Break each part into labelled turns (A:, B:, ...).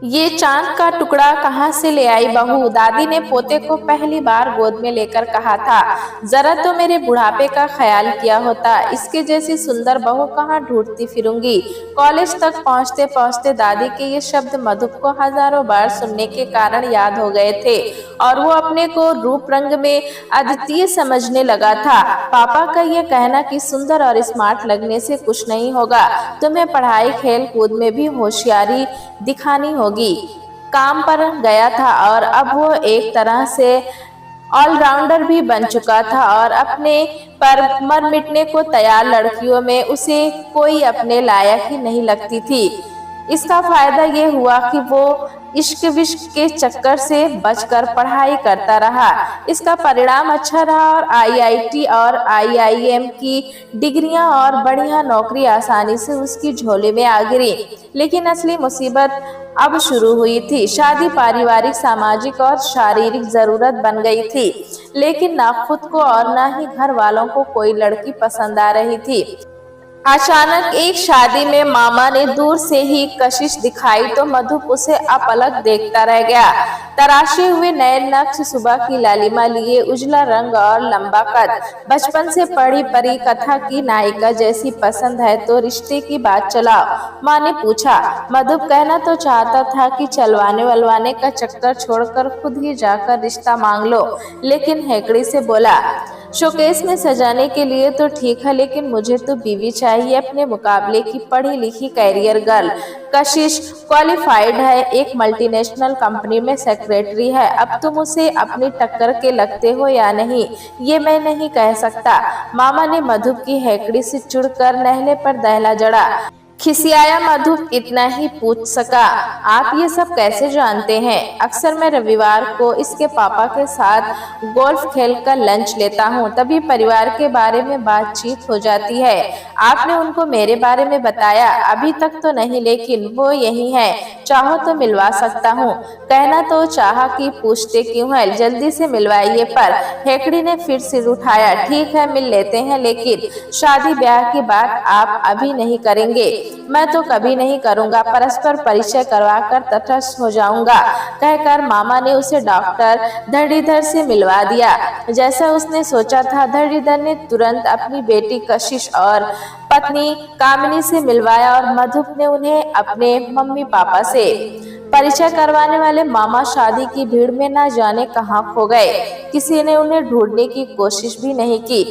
A: ये चांद का टुकड़ा कहाँ से ले आई बहू, दादी ने पोते को पहली बार गोद में लेकर कहा था। जरा तो मेरे बुढ़ापे का ख्याल किया होता, इसके जैसी सुंदर बहू कहाँ ढूंढती फिरूंगी। कॉलेज तक पहुँचते पहुँचते दादी के ये शब्द मधुप को हजारों बार सुनने के कारण याद हो गए थे और वो अपने को रूप रंग में अद्वितीय समझने लगा था। पापा का ये कहना कि सुंदर और स्मार्ट लगने से कुछ नहीं होगा, तुम्हें पढ़ाई खेल कूद में भी होशियारी दिखानी होगी, काम पर गया था और अब वो एक तरह से ऑलराउंडर भी बन चुका था और अपने पर मर मिटने को तैयार लड़कियों में उसे कोई अपने लायक ही नहीं लगती थी। इसका फायदा ये हुआ कि वो इश्क विश्क के चक्कर से बचकर पढ़ाई करता रहा। इसका परिणाम अच्छा रहा और आईआईटी और आईआईएम की डिग्रियां और बढ़िया नौकरी आसानी से उसकी झोली में आ गिरी। लेकिन असली मुसीबत अब शुरू हुई थी। शादी पारिवारिक, सामाजिक और शारीरिक जरूरत बन गई थी, लेकिन ना खुद को और ना ही घर वालों को कोई लड़की पसंद आ रही थी। अचानक एक शादी में मामा ने दूर से ही कशिश दिखाई तो मधुप उसे अपलक देखता रह गया। तराशे हुए नए नक्श, सुबह की लालिमा लिए, उजला रंग और लंबा कद, बचपन से पढ़ी परी कथा की नायिका जैसी पसंद है तो रिश्ते की बात चलाओ, माँ ने पूछा। मधुप कहना तो चाहता था कि चलवाने वलवाने का चक्कर छोड़कर खुद ही जाकर रिश्ता मांग लो, लेकिन हेकड़ी से बोला, शोकेस में सजाने के लिए तो ठीक है, लेकिन मुझे तो बीवी चाहिए अपने मुकाबले की पढ़ी लिखी कैरियर गर्ल। कशिश क्वालिफाइड है, एक मल्टीनेशनल कंपनी में सेक्रेटरी है। अब तुम उसे अपनी टक्कर के लगते हो या नहीं, ये मैं नहीं कह सकता। मामा ने मधुप की हेकड़ी से चिढ़कर नहले पर दहला जड़ा। खिसियाया मधुप इतना ही पूछ सका, आप ये सब कैसे जानते हैं? अक्सर मैं रविवार को इसके पापा के साथ गोल्फ खेलकर लंच लेता हूँ, तभी परिवार के बारे में बातचीत हो जाती है। आपने उनको मेरे बारे में बताया? अभी तक तो नहीं, लेकिन वो यही है, चाहो तो मिलवा सकता हूँ। कहना तो चाहा कि पूछते क्यों है, जल्दी से मिलवाइए। पर हेकड़ी ने फिर सिर उठाया। ठीक है, मिल लेते हैं, लेकिन शादी ब्याह की बात आप अभी नहीं करेंगे? मैं तो कभी नहीं करूंगा, परस्पर परिचय करवाकर तटस्थ हो जाऊंगा, कहकर मामा ने उसे डॉक्टर धड़ीधर से मिलवा दिया। जैसा उसने सोचा था, धड़ीधर ने तुरंत अपनी बेटी कशिश और पत्नी कामिनी से मिलवाया और मधुप ने उन्हें अपने मम्मी पापा से परिचय करवाने वाले मामा शादी की भीड़ में न जाने कहां खो गए। किसी ने उन्हें ढूंढने की कोशिश भी नहीं की।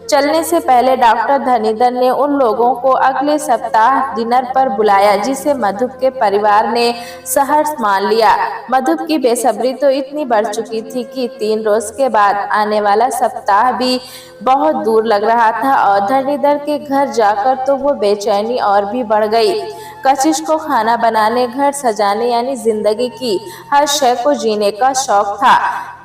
A: चलने से पहले डॉक्टर धनीधर ने उन लोगों को अगले सप्ताह डिनर पर बुलाया, जिसे मधुप के परिवार ने सहर्ष मान लिया। मधुप की बेसब्री तो इतनी बढ़ चुकी थी कि 3 रोज के बाद आने वाला सप्ताह भी बहुत दूर लग रहा था और धनीधर के घर जाकर तो वो बेचैनी और भी बढ़ गई। कशिश को खाना बनाने, घर सजाने यानी जिंदगी की हर शय को जीने का शौक था।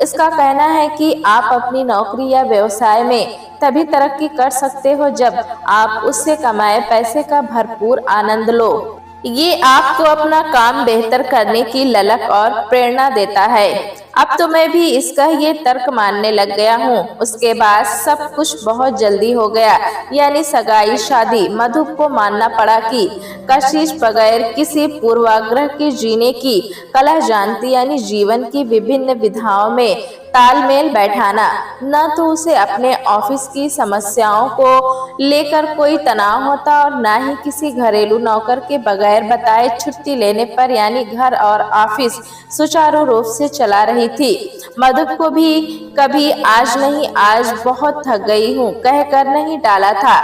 A: इसका कहना है कि आप अपनी नौकरी या व्यवसाय में तभी तरक्की कर सकते हो जब आप उससे कमाए पैसे का भरपूर आनंद लो। ये आपको अपना काम बेहतर करने की ललक और प्रेरणा देता है। अब तो मैं भी इसका ये तर्क मानने लग गया हूँ। उसके बाद सब कुछ बहुत जल्दी हो गया, यानी सगाई शादी। मधुप को मानना पड़ा कि कशिश बगैर किसी पूर्वाग्रह के जीने की कला जानती, यानी जीवन की विभिन्न विधाओं में तालमेल बैठाना। न तो उसे अपने ऑफिस की समस्याओं को लेकर कोई तनाव होता और न ही किसी घरेलू नौकर के बगैर बताए छुट्टी लेने पर, यानी घर और ऑफिस सुचारू रूप से चला रही थी। मधुप को भी कभी आज नहीं आज बहुत थक गई हूँ कहकर नहीं टाला था।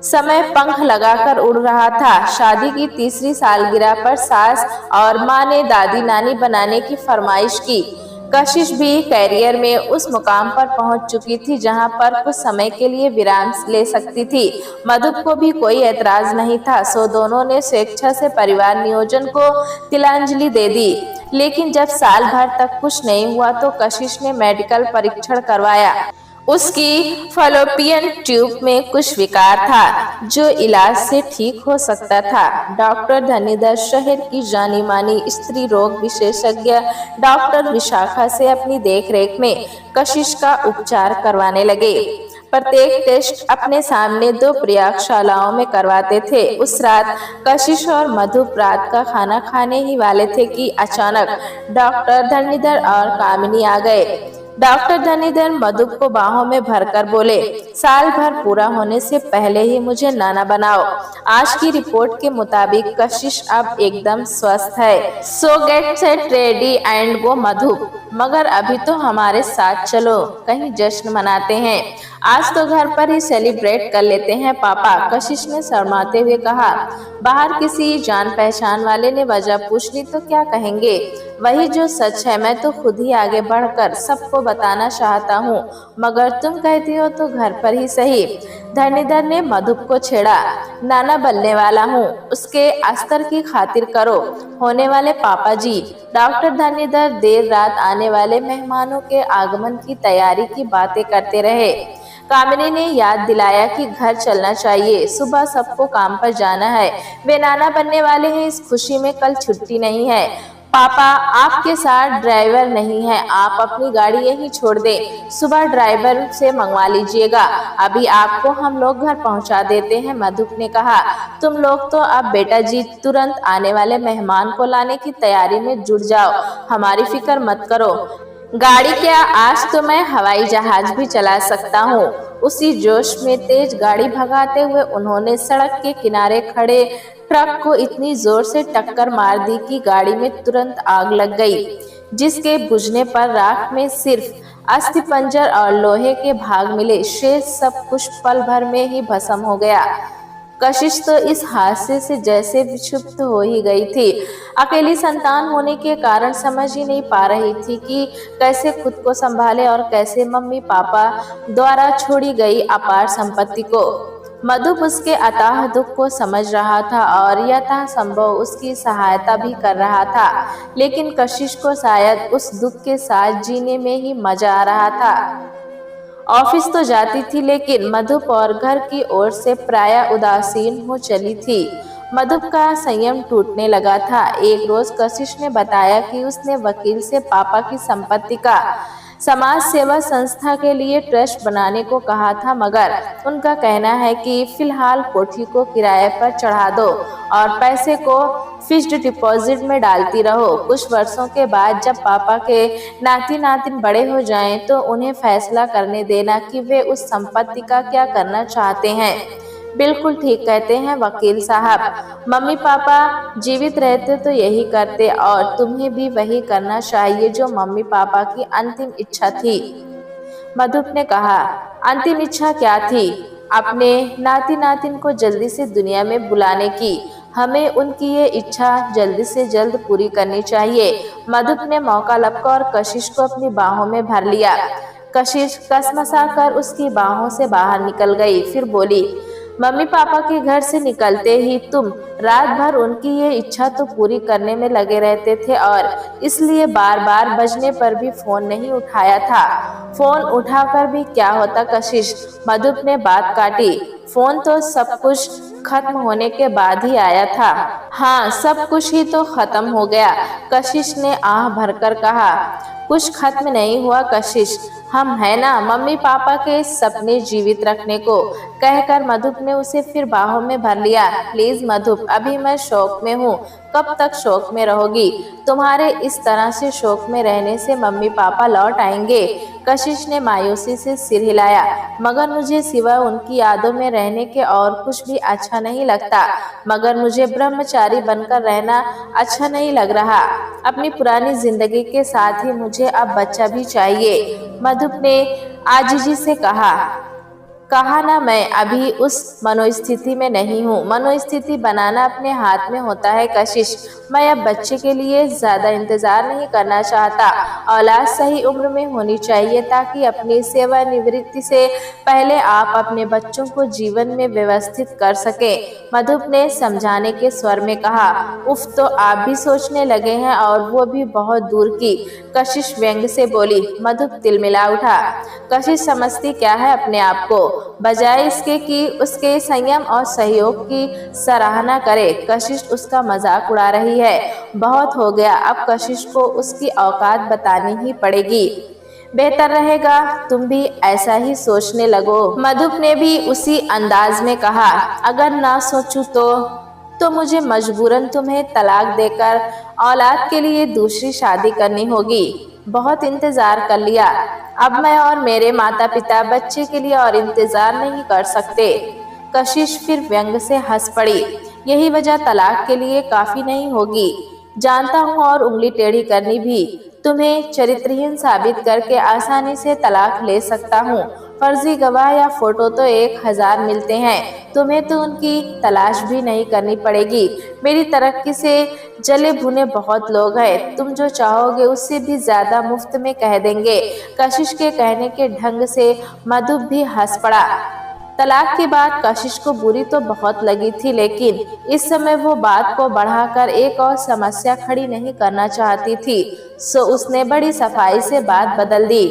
A: समय पंख लगाकर उड़ रहा था। शादी की 3री सालगिरह पर सास और माँ ने दादी नानी बनाने की फरमाइश की। कशिश भी कैरियर में उस मुकाम पर पहुंच चुकी थी जहां पर कुछ समय के लिए विराम ले सकती थी। मधुप को भी कोई ऐतराज नहीं था, सो दोनों ने स्वेच्छा से परिवार नियोजन को तिलांजलि दे दी। लेकिन जब साल भर तक कुछ नहीं हुआ तो कशिश ने मेडिकल परीक्षण करवाया। उसकी फलोपियन ट्यूब में कुछ विकार था जो इलाज से ठीक हो सकता था। डॉक्टर धनीधर शहर की जानी मानी स्त्री रोग विशेषज्ञ डॉक्टर विशाखा से अपनी देखरेख में कशिश का उपचार करवाने लगे। प्रत्येक टेस्ट अपने सामने 2 प्रयोगशालाओं में करवाते थे। उस रात कशिश और मधु रात का खाना खाने ही वाले थे कि अचानक डॉक्टर धरणीधर और कामिनी आ गए। डॉक्टर धनीधर मधु को बाहों में भरकर बोले, साल भर पूरा होने से पहले ही मुझे नाना बनाओ। आज की रिपोर्ट के मुताबिक कशिश अब एकदम स्वस्थ है। So get set ready and go Madhu. मगर अभी तो हमारे साथ चलो, कहीं जश्न मनाते हैं। आज तो घर पर ही सेलिब्रेट कर लेते हैं पापा, कशिश ने शर्माते हुए कहा। बाहर किसी जान पहचान वाले ने वजह पूछ ली तो क्या कहेंगे? वही जो सच है, मैं तो खुद ही आगे बढ़कर सबको बताना चाहता हूँ, मगर तुम कहती हो तो घर पर ही सही। धरणीधर ने मधु को छेड़ा। नाना बनने वाला हूँ, उसके अस्तर की खातिर करो। होने वाले पापा जी। डॉक्टर धरणीधर देर रात आने वाले मेहमानों के आगमन की तैयारी की बातें करते रहे। कामिनी ने याद दिलाया कि घर चलना चाहिए, सुबह सबको काम पर जाना है। वे नाना बनने वाले हैं, इस खुशी में कल छुट्टी नहीं है। पापा आपके साथ ड्राइवर नहीं है, आप अपनी गाड़ी यहीं छोड़ दें, सुबह ड्राइवर से मंगवा लीजिएगा। अभी आपको हम लोग घर पहुंचा देते हैं, मधु ने कहा। तुम लोग तो अब बेटा जी तुरंत आने वाले मेहमान को लाने की तैयारी में जुट जाओ, हमारी फिक्र मत करो। गाड़ी क्या, आज तो मैं हवाई जहाज भी चला सकता हूँ। उसी जोश में तेज गाड़ी भगाते हुए उन्होंने सड़क के किनारे खड़े ट्रक को इतनी जोर से टक्कर मार दी कि गाड़ी में तुरंत आग लग गई, जिसके बुझने पर राख में सिर्फ अस्थि पंजर और लोहे के भाग मिले। शेष सब कुछ पल भर में ही भस्म हो गया। कशिश तो इस हादसे से जैसे विक्षुब्ध हो ही गई थी। अकेली संतान होने के कारण समझ ही नहीं पा रही थी कि कैसे खुद को संभाले और कैसे मम्मी पापा द्वारा छोड़ी गई अपार संपत्ति को। मधु उसके अथाह दुख को समझ रहा था और यथासंभव उसकी सहायता भी कर रहा था, लेकिन कशिश को शायद उस दुख के साथ जीने में ही मजा आ रहा था। ऑफिस तो जाती थी, लेकिन मधु और घर की ओर से प्रायः उदासीन हो चली थी। मधु का संयम टूटने लगा था। एक रोज कशिश ने बताया कि उसने वकील से पापा की संपत्ति का समाज सेवा संस्था के लिए ट्रस्ट बनाने को कहा था, मगर उनका कहना है कि फिलहाल कोठी को किराए पर चढ़ा दो और पैसे को फिक्स्ड डिपॉजिट में डालती रहो। कुछ वर्षों के बाद जब पापा के नाती नातिन बड़े हो जाएं, तो उन्हें फैसला करने देना कि वे उस संपत्ति का क्या करना चाहते हैं। बिल्कुल ठीक कहते हैं वकील साहब, मम्मी पापा जीवित रहते तो यही करते और तुम्हें भी वही करना चाहिए जो मम्मी पापा की अंतिम इच्छा थी। मधु ने कहा। अंतिम इच्छा क्या थी? अपने नाती नातिन को जल्दी से दुनिया में बुलाने की। हमें उनकी ये इच्छा जल्दी से जल्द पूरी करनी चाहिए। मधु ने मौका लपका और कशिश को अपनी बाहों में भर लिया। कशिश कसमसा कर उसकी बाहों से बाहर निकल गई, फिर बोली, मम्मी पापा के घर से निकलते ही तुम रात भर उनकी ये इच्छा तो पूरी करने में लगे रहते थे और इसलिए बार बार बजने पर भी फोन नहीं उठाया था। फोन उठाकर भी क्या होता कशिश? मधु ने बात काटी। फोन तो सब कुछ खत्म होने के बाद ही आया था। हाँ, सब कुछ ही तो खत्म हो गया, कशिश ने आह भरकर कहा। कुछ खत्म नहीं हुआ कशिश, हम है ना मम्मी पापा के सपने जीवित रखने को, कहकर मधु ने उसे फिर बाहों में भर लिया। प्लीज मधु, अभी मैं शौक में हूँ, कब तक शौक में रहोगी? तुम्हारे इस तरह से शौक में रहने से मम्मी पापा लौट आएंगे। कशिश ने मायूसी से सिर हिलाया। मगर मुझे सिवा उनकी यादों में रहने के और कुछ भी अच्छा नहीं लगता। मगर मुझे ब्रह्मचारी बनकर रहना अच्छा नहीं लग रहा। अपनी पुरानी जिंदगी के साथ ही मुझे अब बच्चा भी चाहिए, मधु ने आजीजी से कहा ना, मैं अभी उस मनोस्थिति में नहीं हूँ। मनोस्थिति बनाना अपने हाथ में होता है कशिश। मैं अब बच्चे के लिए ज्यादा इंतजार नहीं करना चाहता। औलाद सही उम्र में होनी चाहिए ताकि अपनी सेवानिवृत्ति से पहले आप अपने बच्चों को जीवन में व्यवस्थित कर सके, मधु ने समझाने के स्वर में कहा। उफ, तो आप भी सोचने लगे हैं और वो भी बहुत दूर की, कशिश व्यंग से बोली। मधु तिलमिला उठा। कशिश समझती क्या है अपने आप को? बजाय इसके कि उसके संयम और सहयोग की सराहना करे, कशिश उसका मजाक उड़ा रही है। बहुत हो गया, अब कशिश को उसकी औकात बतानी ही पड़ेगी। बेहतर रहेगा तुम भी ऐसा ही सोचने लगो। मधुप ने भी उसी अंदाज में कहा, अगर ना सोचूं तो मुझे मजबूरन तुम्हें तलाक देकर औलाद के लिए दूसरी शादी करनी होगी। बहुत इंतजार कर लिया, अब मैं और मेरे माता पिता बच्चे के लिए और इंतजार नहीं कर सकते। कशिश फिर व्यंग से हंस पड़ी। यही वजह तलाक के लिए काफी नहीं होगी, जानता हूँ, और उंगली टेढ़ी करनी भी। तुम्हें चरित्रहीन साबित करके आसानी से तलाक ले सकता हूँ। फर्जी गवाह या फोटो तो 1000 मिलते हैं, तुम्हें तो उनकी तलाश भी नहीं करनी पड़ेगी। मेरी तरक्की से जले भुने बहुत लोग हैं, तुम जो चाहोगे उससे भी ज्यादा मुफ्त में कह देंगे। कशिश के कहने के ढंग से मधु भी हंस पड़ा। तलाक की बात कशिश को बुरी तो बहुत लगी थी, लेकिन इस समय वो बात को बढ़ाकर एक और समस्या खड़ी नहीं करना चाहती थी, सो उसने बड़ी सफाई से बात बदल दी।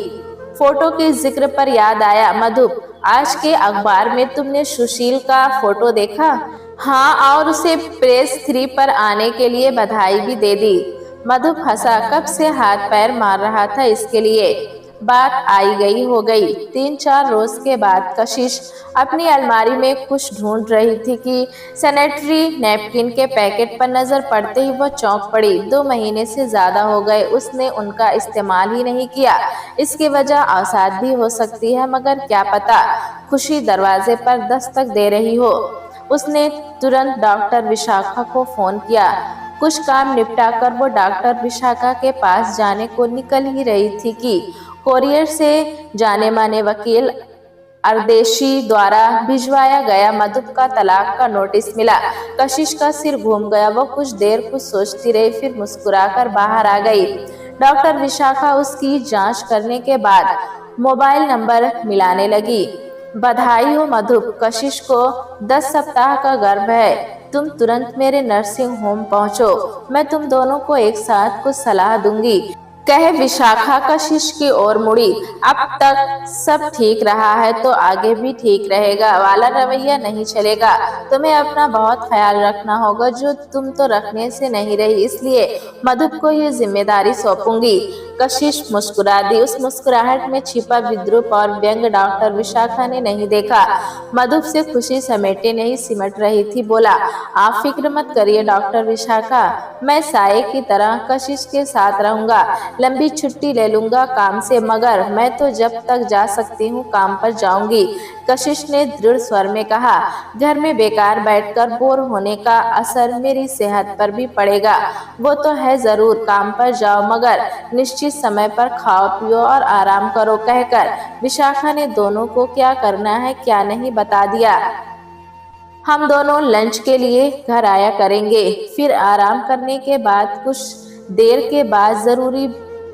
A: फोटो के जिक्र पर याद आया, मधु, आज के अखबार में तुमने सुशील का फोटो देखा? हाँ, और उसे प्रेस 3 पर आने के लिए बधाई भी दे दी। मधु हंसा, कब से हाथ पैर मार रहा था इसके लिए। बात आई गई हो गई। 3-4 रोज के बाद कशिश अपनी अलमारी में कुछ ढूंढ रही थी कि सैनिटरी नैपकिन के पैकेट पर नजर पड़ते ही वो चौंक पड़ी। 2 महीने से ज्यादा हो गए उसने उनका इस्तेमाल ही नहीं किया। इसकी वजह अवसाद भी हो सकती है, मगर क्या पता खुशी दरवाजे पर दस्तक दे रही हो। उसने तुरंत डॉक्टर विशाखा को फोन किया। कुछ काम निपटाकर वो डॉक्टर विशाखा के पास जाने को निकल ही रही थी कि कोरियर से जाने माने वकील अर्देशी द्वारा भिजवाया गया मधुप का तलाक का नोटिस मिला। कशिश का सिर घूम गया। वो कुछ देर कुछ सोचती रही, फिर मुस्कुराकर बाहर आ गई। डॉक्टर विशाखा उसकी जांच करने के बाद मोबाइल नंबर मिलाने लगी। बधाई हो मधुप, कशिश को 10 सप्ताह का गर्भ है। तुम तुरंत मेरे नर्सिंग होम पहुंचो, मैं तुम दोनों को एक साथ कुछ सलाह दूंगी, कहे विशाखा कशिश की ओर मुड़ी। अब तक सब ठीक रहा है तो आगे भी ठीक रहेगा वाला रवैया नहीं चलेगा। तुम्हें अपना बहुत ख्याल रखना होगा, जो तुम तो रखने से नहीं रही, इसलिए मधुप को ये जिम्मेदारी सौंपूंगी। कशिश मुस्कुरा दी। उस मुस्कुराहट में छिपा विद्रूप और व्यंग डॉक्टर विशाखा ने नहीं देखा। मधुप से खुशी समेटे नहीं सिमट रही थी। बोला, आप फिक्र मत करिए डॉक्टर विशाखा, मैं साये की तरह कशिश के साथ रहूंगा। लंबी छुट्टी ले लूंगा काम से, मगर मैं तो जब तक जा सकती हूँ काम पर जाऊंगी। कशिश ने दृढ़ स्वर में कहा, घर में बेकार बैठकर बोर होने का असर मेरी सेहत पर भी पड़ेगा। वो तो है जरूर, काम पर जाओ, मगर निश्चित समय पर खाओ पियो और आराम करो, कहकर विशाखा ने दोनों को क्या करना है क्या नहीं बता दिया। हम दोनों लंच के लिए घर आया करेंगे, फिर आराम करने के बाद कुछ देर के बाद जरूरी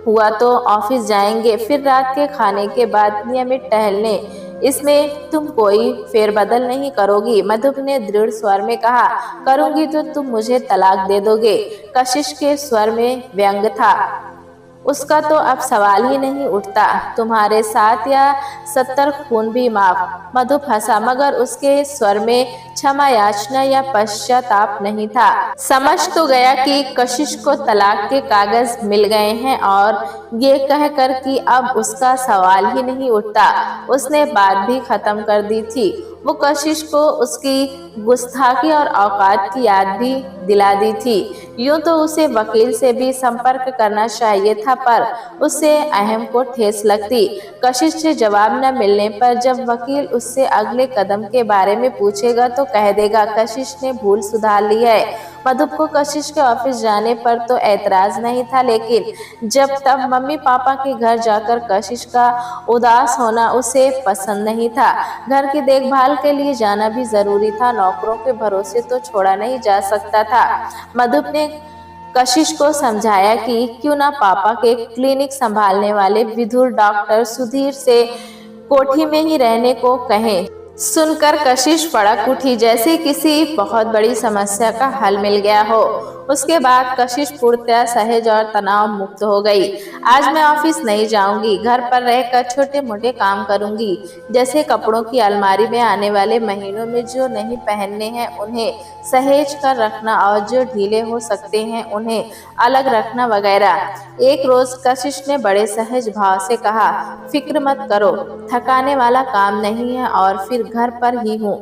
A: हुआ तो ऑफिस जाएंगे, फिर रात के खाने के बाद नियमित टहलने। इसमें तुम कोई फेरबदल नहीं करोगी? मधुप ने दृढ़ स्वर में कहा। करूंगी तो तुम मुझे तलाक दे दोगे? कशिश के स्वर में व्यंग था। उसका तो अब सवाल ही नहीं उठता। तुम्हारे साथ या 70 खून भी माफ। मधुप हंसा, मगर उसके स्वर में क्षमा याचना या पश्चाताप नहीं था। समझ तो गया कि कशिश को तलाक के कागज मिल गए हैं, और ये कहकर कि अब उसका सवाल ही नहीं उठता, उसने बात भी खत्म कर दी थी। वो कशिश को उसकी गुस्ताखी और औकात की याद भी दिला दी थी। यूं तो उसे वकील से भी संपर्क करना चाहिए था, पर उससे अहम को ठेस लगती। कशिश से जवाब न मिलने पर जब वकील उससे अगले कदम के बारे में पूछेगा तो कह देगा कशिश ने भूल सुधार ली है। मधुप को कशिश के ऑफिस जाने पर तो ऐतराज नहीं था, लेकिन जब तब मम्मी पापा के घर जाकर कशिश का उदास होना उसे पसंद नहीं था। घर की देखभाल के लिए जाना भी जरूरी था, नौकरों के भरोसे तो छोड़ा नहीं जा सकता था। मधुप ने कशिश को समझाया कि क्यों ना पापा के क्लिनिक संभालने वाले विधुर डॉक्टर सुधीर से कोठी में ही रहने को कहें। सुनकर कशिश भड़क उठी, जैसे किसी बहुत बड़ी समस्या का हल मिल गया हो। उसके बाद कशिश पूर्णतः सहज और तनाव मुक्त हो गई। आज मैं ऑफिस नहीं जाऊंगी, घर पर रहकर छोटे मोटे काम करूंगी, जैसे कपड़ों की अलमारी में आने वाले महीनों में जो नहीं पहनने हैं उन्हें सहेज कर रखना और जो ढीले हो सकते हैं उन्हें अलग रखना वगैरह। एक रोज कशिश ने बड़े सहज भाव से कहा, फिक्र मत करो, थकाने वाला काम नहीं है और फिर घर पर ही हूँ,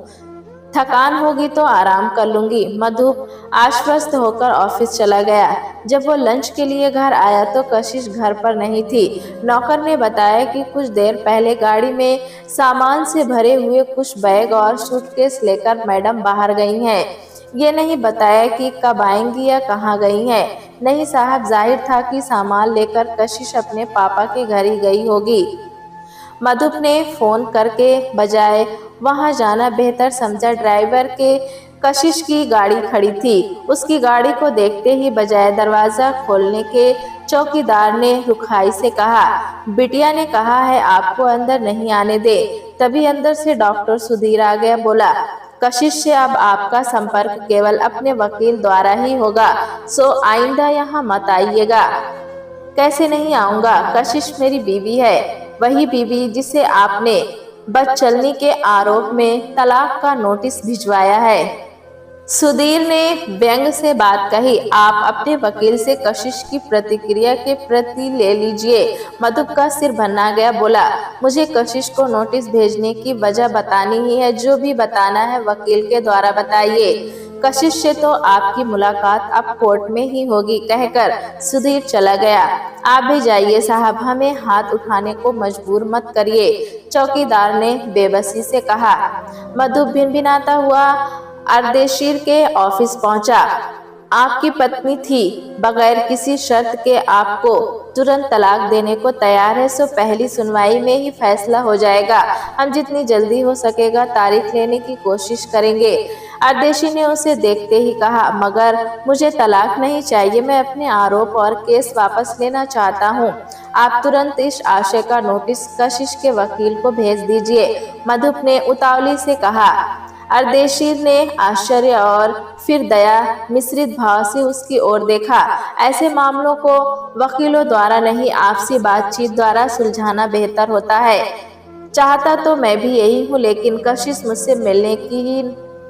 A: थकान होगी तो आराम कर लूंगी। मधु आश्वस्त होकर ऑफिस चला गया। जब वो लंच के लिए घर आया तो कशिश घर पर नहीं थी। नौकर ने बताया कि कुछ देर पहले गाड़ी में सामान से भरे हुए कुछ बैग और सूटकेस लेकर मैडम बाहर गई हैं। ये नहीं बताया कि कब आएंगी या कहाँ गई हैं। नहीं साहब, जाहिर था कि सामान लेकर कशिश अपने पापा के घर ही गई होगी। मधुप ने फोन करके बजाय वहां जाना बेहतर समझा। ड्राइवर के कशिश की गाड़ी खड़ी थी। उसकी गाड़ी को देखते ही बजाय दरवाजा खोलने के चौकीदार ने रुखाई से कहा, बिटिया ने कहा है आपको अंदर नहीं आने दे। तभी अंदर से डॉक्टर सुधीर आ गया। बोला, कशिश से अब आपका संपर्क केवल अपने वकील द्वारा ही होगा, सो आइंदा यहाँ मत आइएगा। कैसे नहीं आऊंगा, कशिश मेरी बीवी है, वही बीवी जिसे आपने बदचलनी के आरोप में तलाक का नोटिस भिजवाया है। सुधीर ने व्यंग से बात कही। आप अपने वकील से कशिश की प्रतिक्रिया के प्रति ले लीजिए। मधुप का सिर भन्ना गया। बोला, मुझे कशिश को नोटिस भेजने की वजह बतानी ही है, जो भी बताना है वकील के द्वारा बताइए। कशिश से तो आपकी मुलाकात अब कोर्ट में ही होगी, कहकर सुधीर चला गया। आप भी जाइए साहब, हमें हाथ उठाने को मजबूर मत करिए, चौकीदार ने बेबसी से कहा। मधु भिनभिनाता हुआ अर्देशीर के ऑफिस पहुंचा। आपकी पत्नी थी, बगैर किसी शर्त के आपको तुरंत तलाक देने को तैयार है, सो पहली सुनवाई में ही फैसला हो जाएगा। हम जितनी जल्दी हो सकेगा तारीख लेने की कोशिश करेंगे। अर्देशी ने उसे देखते ही कहा, मगर मुझे तलाक नहीं चाहिए, मैं अपने आरोप और केस वापस लेना चाहता हूँ। आप तुरंत इस आशय का नोटिस कशिश के वकील को भेज दीजिए, मधुप ने उतावली से कहा। अर्देशीर ने आश्चर्य और फिर दया मिश्रित भाव से उसकी ओर देखा। ऐसे मामलों को वकीलों द्वारा नहीं, आपसी बातचीत द्वारा सुलझाना बेहतर होता है। चाहता तो मैं भी यही हूँ, लेकिन कशिश मुझसे मिलने की ही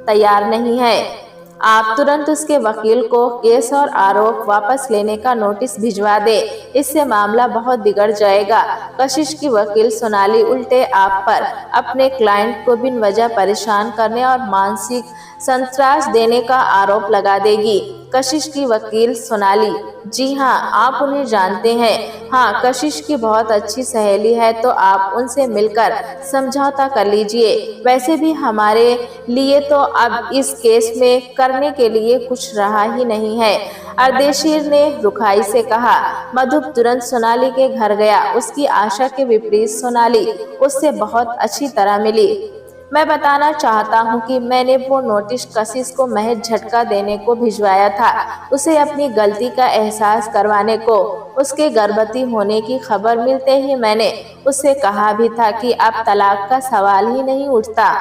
A: तैयार नहीं है। आप तुरंत उसके वकील को केस और आरोप वापस लेने का नोटिस भिजवा दे, इससे मामला बहुत बिगड़ जाएगा। कशिश की वकील सोनाली उल्टे आप पर अपने क्लाइंट को बिन वजह परेशान करने और मानसिक संत्रास देने का आरोप लगा देगी। कशिश की वकील सोनाली, जी हाँ, आप उन्हें जानते हैं। हाँ, कशिश की बहुत अच्छी सहेली है, तो आप उनसे मिलकर समझौता कर लीजिए। वैसे भी हमारे लिए तो अब इस केस में करने के लिए कुछ रहा ही नहीं है, अर्देशीर ने रुखाई से कहा। मधुप तुरंत सोनाली के घर गया। उसकी आशा के विपरीत सोनाली उससे बहुत अच्छी तरह मिली। मैं बताना चाहता हूँ कि मैंने वो नोटिस कशिश को महज झटका देने को भिजवाया था, उसे अपनी गलती का एहसास करवाने को। उसके गर्भवती होने की खबर मिलते ही मैंने उससे कहा भी था कि अब तलाक का सवाल ही नहीं उठता।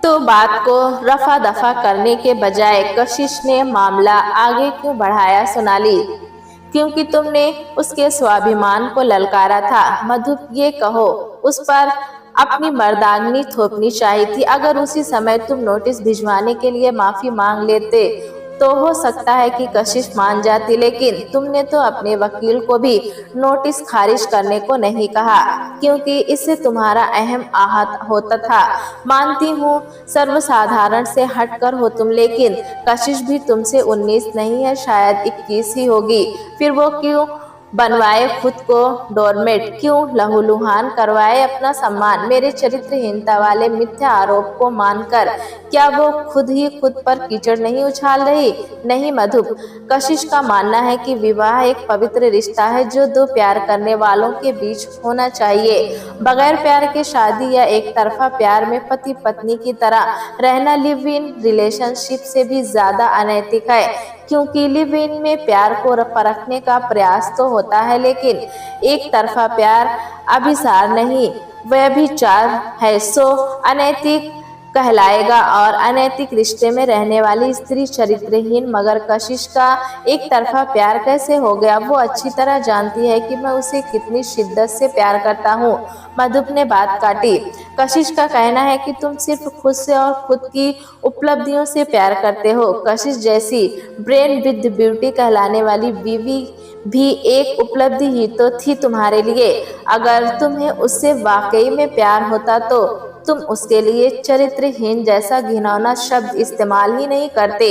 A: तो बात को रफा दफा करने के बजाय कशिश ने मामला आगे क्यों बढ़ाया सोनाली? क्योंकि तुमने उसके स्वाभिमान को ललकारा था। मधुप, ये कहो, उस पर अपनी मर्दांगनी थोपनी चाहिए थी। अगर उसी समय तुम नोटिस भिजवाने के लिए माफी मांग लेते तो हो सकता है कि कशिश मान जाती, लेकिन तुमने तो अपने वकील को भी नोटिस खारिज करने को नहीं कहा, क्योंकि इससे तुम्हारा अहम आहत होता था। मानती हूँ सर्वसाधारण से हटकर हो तुम, लेकिन कशिश भी तुमसे 19 नहीं है, शायद 21 ही होगी। फिर वो क्यों बनवाए खुद को डोरमेट, क्यों लहूलुहान करवाए अपना सम्मान मेरे चरित्रहीनता वाले मिथ्या आरोप को मानकर? क्या वो खुद ही खुद पर कीचड़ नहीं उछाल रही? नहीं मधुप, कशिश का मानना है कि विवाह एक पवित्र रिश्ता है जो दो प्यार करने वालों के बीच होना चाहिए। बगैर प्यार के शादी या एक तरफा प्यार में पति पत्नी की तरह रहना लिव इन रिलेशनशिप से भी ज्यादा अनैतिक है, क्योंकि लिव इन में प्यार को परखने का प्रयास तो होता है, लेकिन एक तरफा प्यार अभिसार नहीं, व्यभिचार है, सो अनैतिक कहलाएगा और अनैतिक रिश्ते में रहने वाली स्त्री चरित्रहीन। मगर कशिश का एक तरफा प्यार कैसे हो गया? वो अच्छी तरह जानती है कि मैं उसे कितनी शिद्दत से प्यार करता हूँ। मधुप ने बात काटी। कशिश का कहना है कि तुम सिर्फ खुद से और खुद की उपलब्धियों से प्यार करते हो। कशिश जैसी ब्रेन विद ब्यूटी कहलाने वाली बीवी भी एक उपलब्धि ही तो थी तुम्हारे लिए। अगर तुम्हें उससे वाकई में प्यार होता तो तुम उसके लिए चरित्रहीन जैसा घिनौना शब्द इस्तेमाल ही नहीं करते।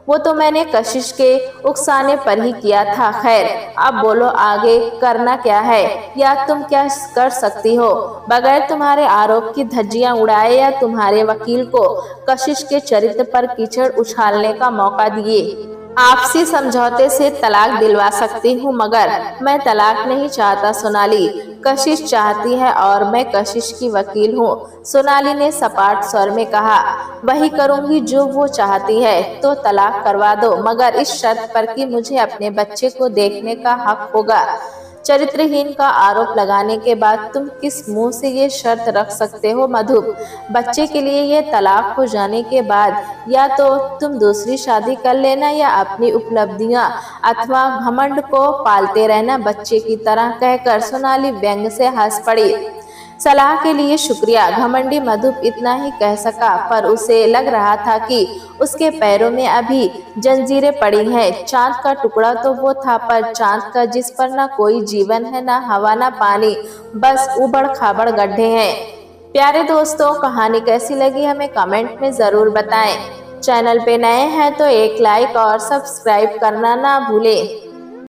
A: वो तो मैंने कशिश के उकसाने पर ही किया था। खैर, अब बोलो आगे करना क्या है, या तुम क्या कर सकती हो बगैर तुम्हारे आरोप की धज्जियां उड़ाए या तुम्हारे वकील को कशिश के चरित्र पर कीचड़ उछालने का मौका दिए। आपसी समझौते से तलाक दिलवा सकती हूँ, मगर मैं तलाक नहीं चाहता सोनाली। कशिश चाहती है और मैं कशिश की वकील हूँ। सोनाली ने सपाट स्वर में कहा। वही करूँगी जो वो चाहती है। तो तलाक करवा दो, मगर इस शर्त पर कि मुझे अपने बच्चे को देखने का हक होगा। चरित्रहीन का आरोप लगाने के बाद तुम किस मुंह से ये शर्त रख सकते हो मधुप? बच्चे के लिए ये तलाक हो जाने के बाद या तो तुम दूसरी शादी कर लेना या अपनी उपलब्धियां अथवा घमंड को पालते रहना बच्चे की तरह, कहकर सोनाली व्यंग से हंस पड़ी। सलाह के लिए शुक्रिया। घमंडी मधुप इतना ही कह सका, पर उसे लग रहा था कि उसके पैरों में अभी जंजीरें पड़ी हैं। चांद का टुकड़ा तो वो था, पर चांद का जिस पर न कोई जीवन है, न हवा न पानी, बस उबड़ खाबड़ गड्ढे हैं। प्यारे दोस्तों, कहानी कैसी लगी हमें कमेंट में ज़रूर बताएं। चैनल पे नए हैं तो एक लाइक और सब्सक्राइब करना ना भूलें।